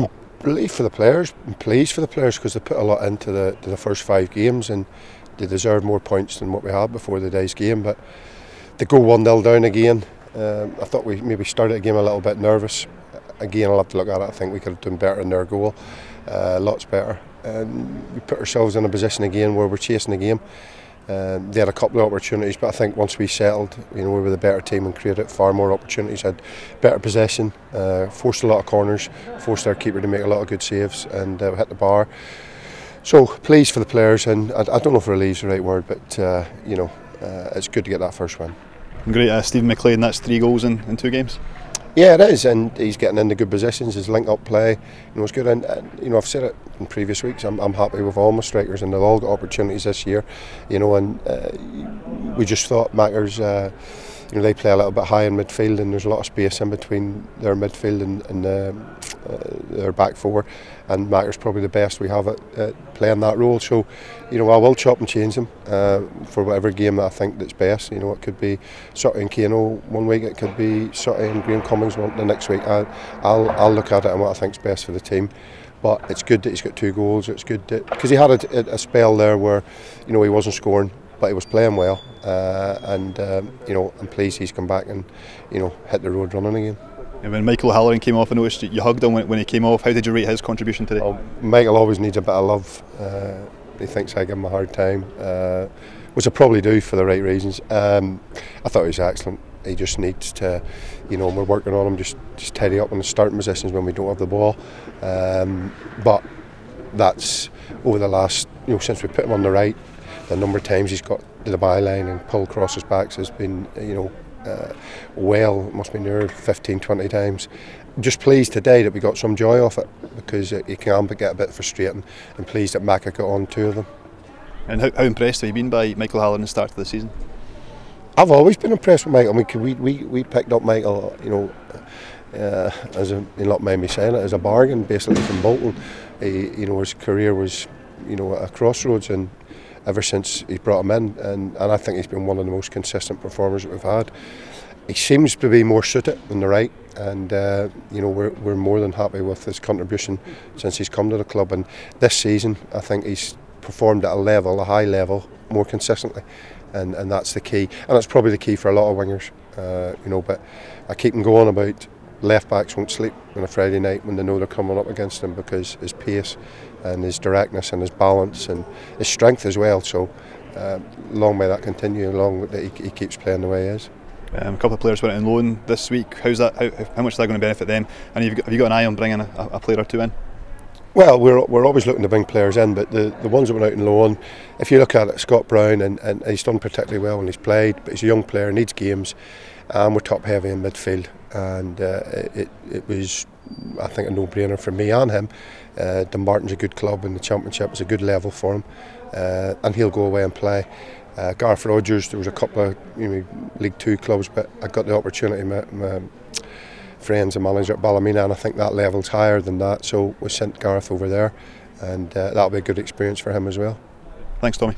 I'm relieved for the players, I'm pleased for the players because they put a lot into the first 5 games and they deserve more points than what we had before the day's game. But to go 1-0 down again, I thought we maybe started the game a little bit nervous. Again, I'll have to look at it. I think we could have done better in their goal, lots better. And we put ourselves in a position again where we're chasing the game. They had a couple of opportunities, but I think once we settled, we were the better team and created far more opportunities, had better possession, forced a lot of corners, forced our keeper to make a lot of good saves, and hit the bar. So pleased for the players, and I don't know if relieve's the right word, but it's good to get that first win. Great, Stephen McLean, that's 3 goals in 2 games. Yeah, it is, and he's getting into good positions. His link-up play, is good. And I've said it in previous weeks. I'm happy with all my strikers, and they've all got opportunities this year. And we just thought Mackers, they play a little bit high in midfield, and there's a lot of space in between their midfield and their back 4. And Mackers probably the best we have at playing that role. So, I will chop and change him for whatever game that I think that's best. It could be Sutton and Kano one week, it could be Sutton and Graham Cummings the next week. I'll look at it and what I think's best for the team. But it's good that he's got 2 goals. It's good because he had a spell there where he wasn't scoring, but he was playing well. I'm pleased he's come back and hit the road running again. And when Michael O'Halloran came off, I noticed you hugged him when he came off. How did you rate his contribution today? Michael always needs a bit of love. He thinks I give him a hard time, which I probably do for the right reasons. I thought he was excellent. He just needs to, we're working on him, just tidy up in the starting positions when we don't have the ball. But that's over the last, since we put him on the right, the number of times he's got to the byline and pulled across his backs has been, must be near 15-20 times. Just pleased today that we got some joy off it, because it can get a bit frustrating, and pleased that Macca got on 2 of them. And how impressed have you been by Michael O'Halloran at the start of the season? I've always been impressed with Michael. We picked up Michael, as a, you'll not mind me saying it, as a bargain, basically from Bolton. His career was, at a crossroads, and ever since he brought him in, and I think he's been one of the most consistent performers that we've had. He seems to be more suited on the right, and we're more than happy with his contribution since he's come to the club. And this season, I think he's performed at a high level, more consistently, and that's the key. And that's probably the key for a lot of wingers, But I keep him going about left backs won't sleep on a Friday night when they know they're coming up against him, because his pace and his directness and his balance and his strength as well. So long may that continue, long that he keeps playing the way he is. A couple of players went on loan this week. How's that? How much is that going to benefit them? And have you got an eye on bringing a player or 2 in? Well, we're always looking to bring players in, but the ones that went out on loan, if you look at it, Scott Brown, and he's done particularly well when he's played, but he's a young player, needs games, and we're top heavy in midfield, and it was, I think, a no-brainer for me and him. Dumbarton's a good club, and the Championship is a good level for him, and he'll go away and play. Gareth Rogers, there was a couple of League 2 clubs, but I got the opportunity. My friends and manager at Ballymena, and I think that level's higher than that, so we sent Gareth over there, and that'll be a good experience for him as well. Thanks, Tommy.